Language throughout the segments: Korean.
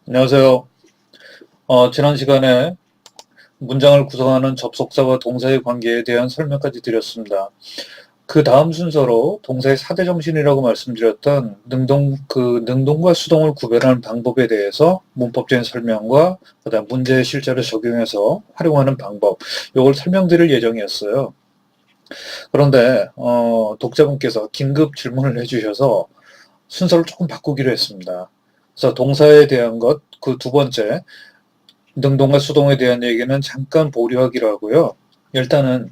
안녕하세요. 지난 시간에 문장을 구성하는 접속사와 동사의 관계에 대한 설명까지 드렸습니다. 그 다음 순서로 동사의 4대 정신이라고 말씀드렸던 능동과 수동을 구별하는 방법에 대해서 문법적인 설명과 그다음 문제에 실제로 적용해서 활용하는 방법, 이걸 설명드릴 예정이었어요. 그런데 독자분께서 긴급 질문을 해주셔서 순서를 조금 바꾸기로 했습니다. 그래서 동사에 대한 것, 그 두 번째, 능동과 수동에 대한 얘기는 잠깐 보류하기로 하고요. 일단은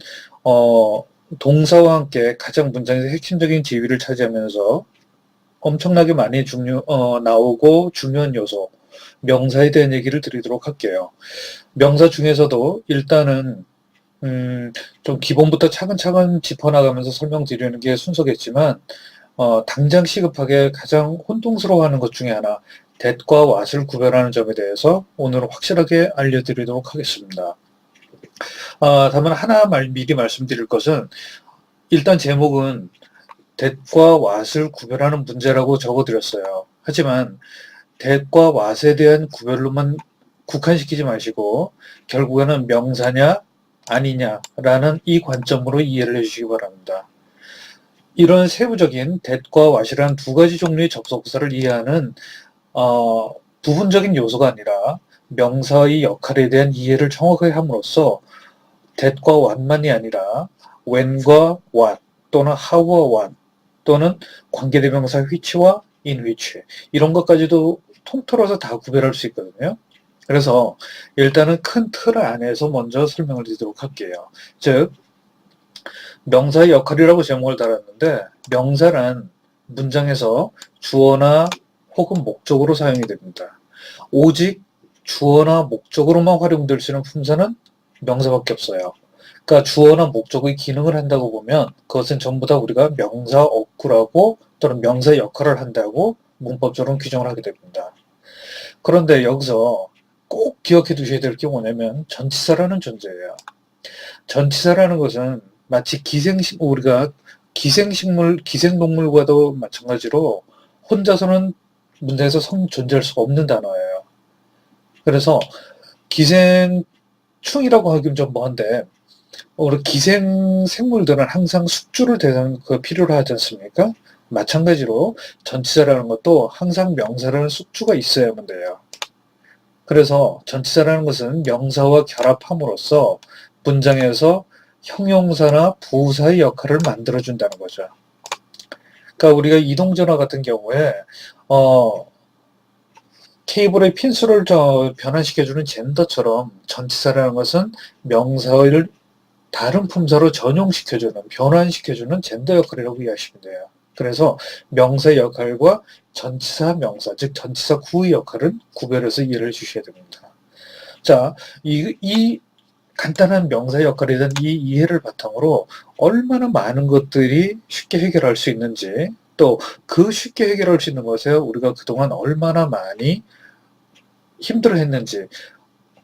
동사와 함께 가장 문장에서 핵심적인 지위를 차지하면서 엄청나게 많이 나오고 중요한 요소, 명사에 대한 얘기를 드리도록 할게요. 명사 중에서도 일단은 좀 기본부터 차근차근 짚어나가면서 설명드리는 게 순서겠지만 당장 시급하게 가장 혼동스러워하는 것 중에 하나, that과 what을 구별하는 점에 대해서 오늘은 확실하게 알려드리도록 하겠습니다. 다만 하나 미리 말씀드릴 것은, 일단 제목은 that과 what을 구별하는 문제라고 적어드렸어요. 하지만 that과 what에 대한 구별로만 국한시키지 마시고 결국에는 명사냐 아니냐라는 이 관점으로 이해를 해주시기 바랍니다. 이런 세부적인 that과 what이라는 두 가지 종류의 접속사를 이해하는 부분적인 요소가 아니라 명사의 역할에 대한 이해를 정확하게 함으로써 that과 what만이 아니라 when과 what 또는 how와 what 또는 관계대명사 which와 in which 이런 것까지도 통틀어서 다 구별할 수 있거든요. 그래서 일단은 큰 틀 안에서 먼저 설명을 드리도록 할게요. 즉 명사의 역할이라고 제목을 달았는데, 명사란 문장에서 주어나 혹은 목적으로 사용이 됩니다. 오직 주어나 목적으로만 활용될 수 있는 품사는 명사밖에 없어요. 그러니까 주어나 목적의 기능을 한다고 보면 그것은 전부 다 우리가 명사 어구라고 또는 명사의 역할을 한다고 문법적으로 규정을 하게 됩니다. 그런데 여기서 꼭 기억해 두셔야 될 게 뭐냐면 전치사라는 존재예요. 전치사라는 것은 마치 우리가 기생동물과도 마찬가지로 혼자서는 문장에서 존재할 수가 없는 단어예요. 그래서 기생충이라고 하긴 좀 뭐한데, 우리 기생생물들은 항상 숙주를 필요로 하지 않습니까? 마찬가지로 전치사라는 것도 항상 명사라는 숙주가 있어야만 돼요. 그래서 전치사라는 것은 명사와 결합함으로써 문장에서 형용사나 부사의 역할을 만들어준다는 거죠. 그러니까 우리가 이동전화 같은 경우에 케이블의 핀수를 변환시켜주는 젠더처럼 전치사라는 것은 명사를 다른 품사로 전용시켜주는, 변환시켜주는 젠더 역할이라고 이해하시면 돼요. 그래서 명사의 역할과 전치사 명사, 즉 전치사 구의 역할은 구별해서 이해를 해주셔야 됩니다. 자, 이 간단한 명사의 역할에 대한 이 이해를 바탕으로 얼마나 많은 것들이 쉽게 해결할 수 있는지, 또 그 쉽게 해결할 수 있는 것에 우리가 그동안 얼마나 많이 힘들어했는지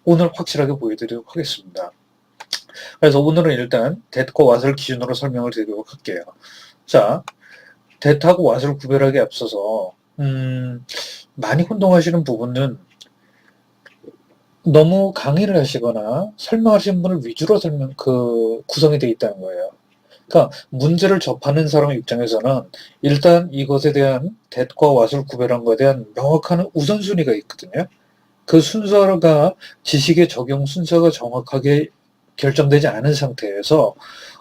오늘 확실하게 보여드리도록 하겠습니다. 그래서 오늘은 일단 that과 what을 기준으로 설명을 드리도록 할게요. 자, that하고 what을 구별하기에 앞서서 많이 혼동하시는 부분은 너무 강의를 하시거나 설명하시는 분을 위주로 구성이 되어 있다는 거예요. 그러니까 문제를 접하는 사람의 입장에서는 일단 이것에 대한 that과 what을 구별한 것에 대한 명확한 우선순위가 있거든요. 그 순서가 지식의 적용 순서가 정확하게 결정되지 않은 상태에서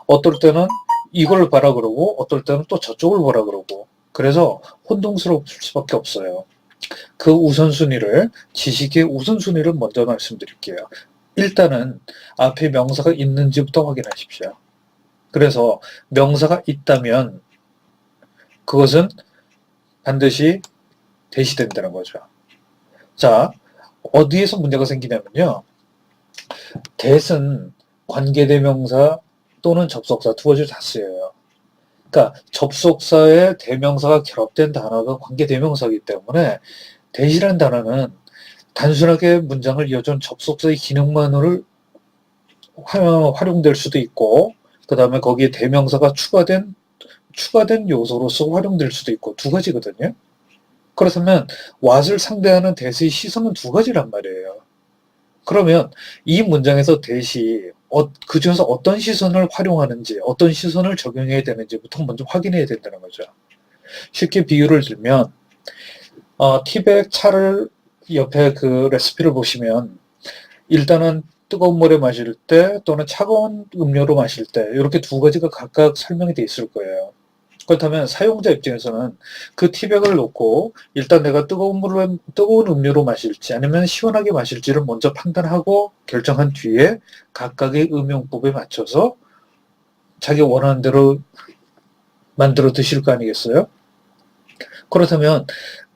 어떨 때는 이걸 봐라 그러고 어떨 때는 또 저쪽을 보라 그러고, 그래서 혼동스러울 수밖에 없어요. 그 우선순위를, 지식의 우선순위를 먼저 말씀드릴게요. 일단은 앞에 명사가 있는지부터 확인하십시오. 그래서 명사가 있다면 그것은 반드시 대시된다는 거죠. 자, 어디에서 문제가 생기냐면요. that은 관계대명사 또는 접속사 두 가지를 다 쓰여요. 그러니까 접속사에 대명사가 결합된 단어가 관계대명사이기 때문에 that이라는 단어는 단순하게 문장을 이어준 접속사의 기능만으로 활용될 수도 있고, 그 다음에 거기에 대명사가 추가된 요소로서 활용될 수도 있고, 두 가지거든요. 그렇다면 what을 상대하는 that의 시선은 두 가지란 말이에요. 그러면 이 문장에서 that이 그 중에서 어떤 시선을 활용하는지, 어떤 시선을 적용해야 되는지부터 먼저 확인해야 된다는 거죠. 쉽게 비유를 들면 티백 차를 옆에 그 레시피를 보시면 일단은 뜨거운 물에 마실 때 또는 차가운 음료로 마실 때 이렇게 두 가지가 각각 설명이 돼 있을 거예요. 그렇다면 사용자 입장에서는 그 티백을 놓고 일단 내가 뜨거운 음료로 마실지 아니면 시원하게 마실지를 먼저 판단하고 결정한 뒤에 각각의 음용법에 맞춰서 자기 원하는 대로 만들어 드실 거 아니겠어요? 그렇다면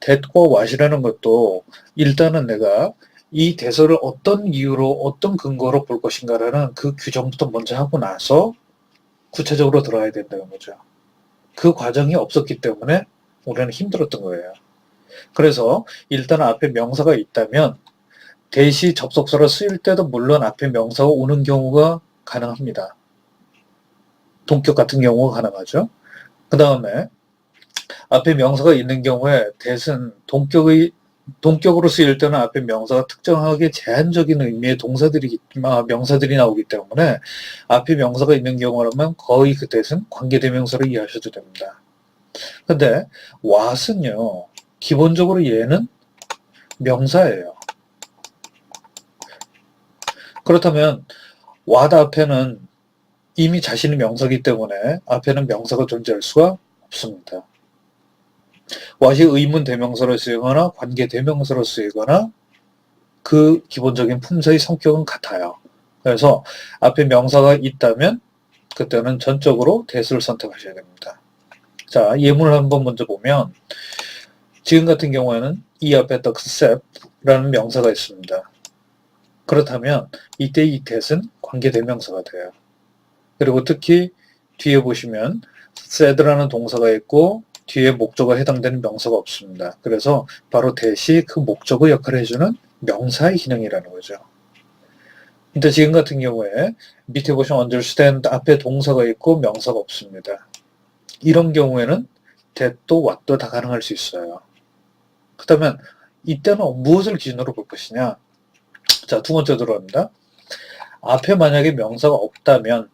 that과 what이라는 것도 일단은 내가 이 대서를 어떤 이유로 어떤 근거로 볼 것인가라는 그 규정부터 먼저 하고 나서 구체적으로 들어가야 된다는 거죠. 그 과정이 없었기 때문에 우리는 힘들었던 거예요. 그래서 일단 앞에 명사가 있다면 that이 접속사로 쓰일 때도 물론 앞에 명사가 오는 경우가 가능합니다. 동격 같은 경우가 가능하죠. 그 다음에 앞에 명사가 있는 경우에 that은 동격으로 쓰일 때는 앞에 명사가 특정하게 제한적인 의미의 명사들이 나오기 때문에 앞에 명사가 있는 경우라면 거의 그 that은 관계대명사로 이해하셔도 됩니다. 근데 what은요, 기본적으로 얘는 명사예요. 그렇다면 what 앞에는 이미 자신이 명사이기 때문에 앞에는 명사가 존재할 수가 없습니다. what이 의문 대명사로 쓰이거나 관계 대명사로 쓰이거나 그 기본적인 품사의 성격은 같아요. 그래서 앞에 명사가 있다면 그때는 전적으로 that을 선택하셔야 됩니다. 자, 예문을 한번 먼저 보면 지금 같은 경우에는 이 앞에 accept라는 명사가 있습니다. 그렇다면 이때 이 that은 관계 대명사가 돼요. 그리고 특히 뒤에 보시면 said라는 동사가 있고 뒤에 목적어에 해당되는 명사가 없습니다. 그래서 바로 that이 그 목적어 역할을 해주는 명사의 기능이라는 거죠. 근데 지금 같은 경우에 밑에 보시면 understand 앞에 동사가 있고 명사가 없습니다. 이런 경우에는 that도 what도 다 가능할 수 있어요. 그렇다면 이때는 무엇을 기준으로 볼 것이냐? 자, 두 번째 들어갑니다. 앞에 만약에 명사가 없다면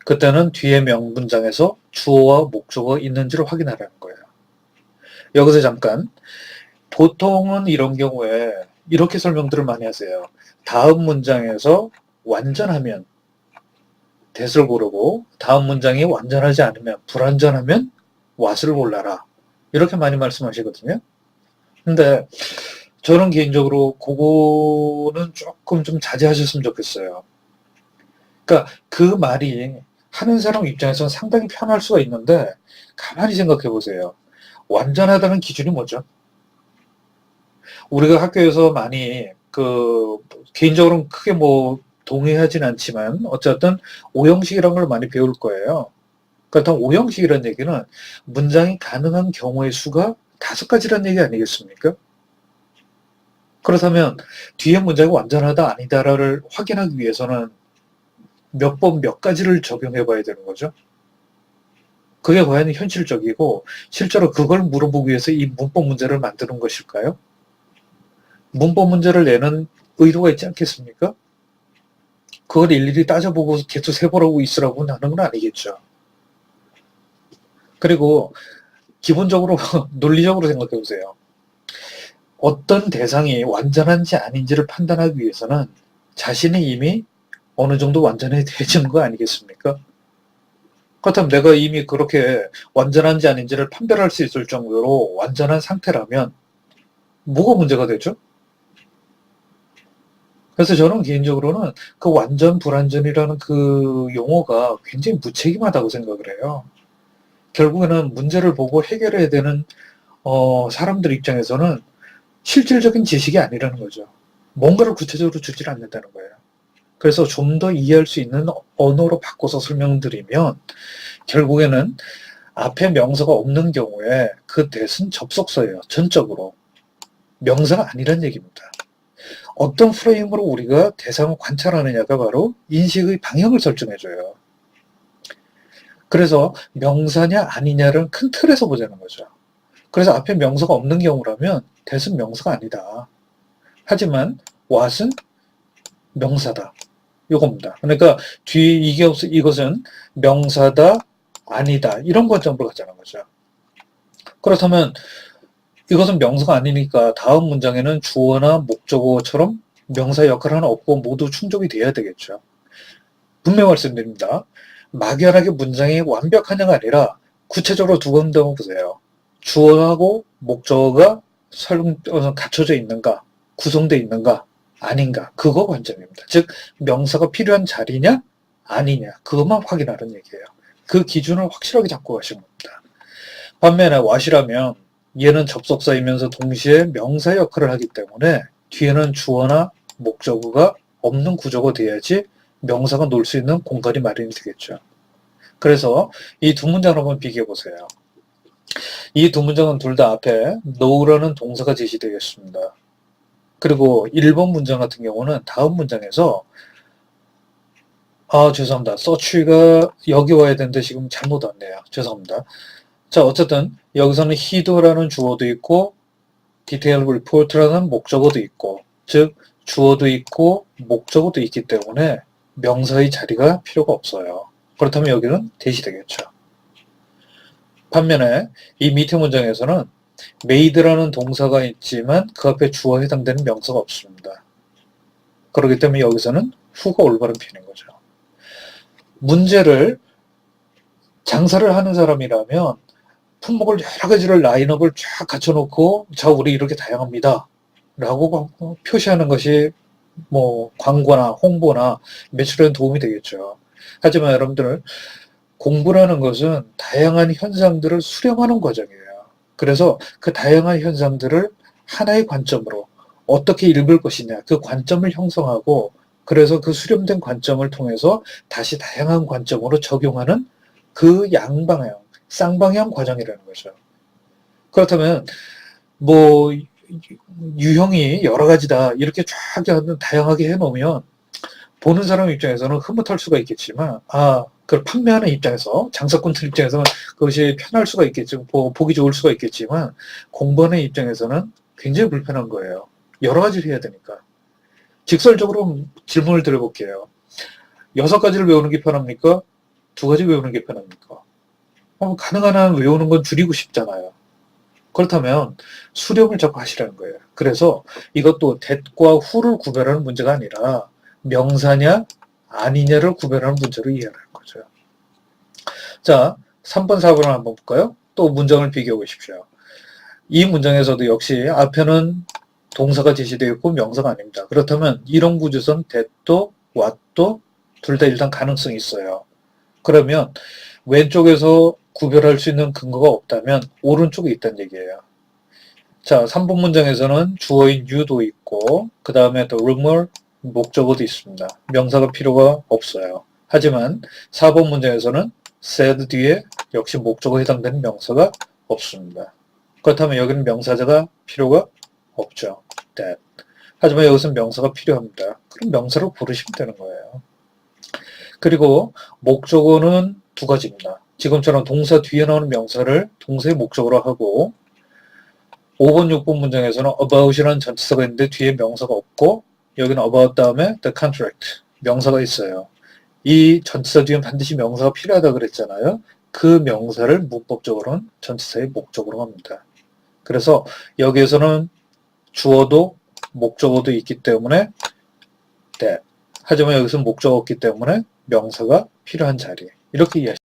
그때는 뒤에 문장에서 주어와 목적어가 있는지를 확인하라는 거예요. 여기서 잠깐, 보통은 이런 경우에 이렇게 설명들을 많이 하세요. 다음 문장에서 완전하면 that을 고르고 다음 문장이 완전하지 않으면 불완전하면 what을 골라라. 이렇게 많이 말씀하시거든요. 근데 저는 개인적으로 그거는 조금 좀 자제하셨으면 좋겠어요. 그러니까 그 말이 하는 사람 입장에서는 상당히 편할 수가 있는데 가만히 생각해 보세요. 완전하다는 기준이 뭐죠? 우리가 학교에서 많이 개인적으로는 크게 동의하진 않지만 어쨌든 오형식이라는 걸 많이 배울 거예요. 그렇다면 오형식이라는 얘기는 문장이 가능한 경우의 수가 5가지라는 얘기 아니겠습니까? 그렇다면 뒤에 문장이 완전하다 아니다를 확인하기 위해서는 몇 번 몇 가지를 적용해 봐야 되는 거죠. 그게 과연 현실적이고 실제로 그걸 물어보기 위해서 이 문법 문제를 만드는 것일까요? 문법 문제를 내는 의도가 있지 않겠습니까? 그걸 일일이 따져보고 계속 세보라고 있으라고 하는 건 아니겠죠. 그리고 기본적으로 논리적으로 생각해 보세요. 어떤 대상이 완전한지 아닌지를 판단하기 위해서는 자신이 이미 어느 정도 완전해진 거 아니겠습니까? 그렇다면 내가 이미 그렇게 완전한지 아닌지를 판별할 수 있을 정도로 완전한 상태라면 뭐가 문제가 되죠? 그래서 저는 개인적으로는 그 완전 불완전이라는 그 용어가 굉장히 무책임하다고 생각을 해요. 결국에는 문제를 보고 해결해야 되는 사람들 입장에서는 실질적인 지식이 아니라는 거죠. 뭔가를 구체적으로 주질 않는다는 거예요. 그래서 좀 더 이해할 수 있는 언어로 바꿔서 설명드리면 결국에는 앞에 명사가 없는 경우에 그 that은 접속사예요. 전적으로. 명사가 아니란 얘기입니다. 어떤 프레임으로 우리가 대상을 관찰하느냐가 바로 인식의 방향을 설정해줘요. 그래서 명사냐 아니냐를 큰 틀에서 보자는 거죠. 그래서 앞에 명사가 없는 경우라면 that은 명사가 아니다. 하지만 what은 명사다. 요겁니다. 그러니까 뒤에 이것은 명사다, 아니다. 이런 관점으로 가자는 거죠. 그렇다면 이것은 명사가 아니니까 다음 문장에는 주어나 목적어처럼 명사 역할 하나 없고 모두 충족이 돼야 되겠죠. 분명 말씀드립니다. 막연하게 문장이 완벽하냐가 아니라 구체적으로 두 군데 한번 보세요. 주어하고 목적어가 갖춰져 있는가, 구성되어 있는가, 아닌가, 그거 관점입니다. 즉 명사가 필요한 자리냐, 아니냐, 그것만 확인하는 얘기예요. 그 기준을 확실하게 잡고 가시는 겁니다. 반면에 what이라면 얘는 접속사이면서 동시에 명사 역할을 하기 때문에 뒤에는 주어나 목적어가 없는 구조가 돼야지 명사가 놀 수 있는 공간이 마련이 되겠죠. 그래서 이 두 문장을 한번 비교해 보세요. 이 두 문장은 둘 다 앞에 know라는 동사가 제시되겠습니다. 그리고 1번 문장 같은 경우는 다음 문장에서 죄송합니다. search가 여기 와야 되는데 지금 잘못 왔네요. 죄송합니다. 자, 어쨌든 여기서는 he도라는 주어도 있고 detail report라는 목적어도 있고, 즉 주어도 있고 목적어도 있기 때문에 명사의 자리가 필요가 없어요. 그렇다면 여기는 that이 되겠죠. 반면에 이 밑에 문장에서는 made라는 동사가 있지만 그 앞에 주어에 해당되는 명사가 없습니다. 그렇기 때문에 여기서는 who가 올바른 표현인 거죠. 문제를 장사를 하는 사람이라면 품목을 여러 가지를 라인업을 쫙 갖춰놓고 자 우리 이렇게 다양합니다 라고 표시하는 것이 뭐 광고나 홍보나 매출에 도움이 되겠죠. 하지만 여러분들 공부라는 것은 다양한 현상들을 수렴하는 과정이에요. 그래서 그 다양한 현상들을 하나의 관점으로 어떻게 읽을 것이냐 그 관점을 형성하고 그래서 그 수렴된 관점을 통해서 다시 다양한 관점으로 적용하는 그 양방향 쌍방향 과정이라는 거죠. 그렇다면 뭐 유형이 여러 가지다 이렇게 쫙 다양하게 해놓으면 보는 사람 입장에서는 흐뭇할 수가 있겠지만 그걸 판매하는 입장에서 장사꾼들 입장에서는 그것이 편할 수가 있겠지만 보기 좋을 수가 있겠지만 공부하는 입장에서는 굉장히 불편한 거예요. 여러 가지를 해야 되니까. 직설적으로 질문을 드려볼게요. 6가지를 외우는 게 편합니까? 2가지 외우는 게 편합니까? 가능한 한 외우는 건 줄이고 싶잖아요. 그렇다면 수렴을 자꾸 하시라는 거예요. 그래서 이것도 that과 who를 구별하는 문제가 아니라 명사냐 아니냐를 구별하는 문제로 이해하는 거죠. 자, 3번, 4번을 한번 볼까요? 또 문장을 비교해 보십시오. 이 문장에서도 역시 앞에는 동사가 제시되어 있고 명사가 아닙니다. 그렇다면 이런 구조선 that도 what도 둘 다 일단 가능성이 있어요. 그러면 왼쪽에서 구별할 수 있는 근거가 없다면 오른쪽에 있다는 얘기예요. 자, 3번 문장에서는 주어인 you도 있고 그 다음에 또 rumor, 목적어도 있습니다. 명사가 필요가 없어요. 하지만 4번 문장에서는 said 뒤에 역시 목적어에 해당되는 명사가 없습니다. 그렇다면 여기는 명사자가 필요가 없죠. that. 하지만 여기서는 명사가 필요합니다. 그럼 명사로 부르시면 되는 거예요. 그리고 목적어는 2가지입니다. 지금처럼 동사 뒤에 나오는 명사를 동사의 목적어로 하고 5번, 6번 문장에서는 about이라는 전치사가 있는데 뒤에 명사가 없고 여기는 about 다음에 the contract 명사가 있어요. 이 전치사 뒤엔 반드시 명사가 필요하다 그랬잖아요. 그 명사를 문법적으로는 전치사의 목적어로 합니다. 그래서 여기에서는 주어도 목적어도 있기 때문에 that. 하지만 여기서는 목적어 없기 때문에 명사가 필요한 자리. 이렇게 이해하시면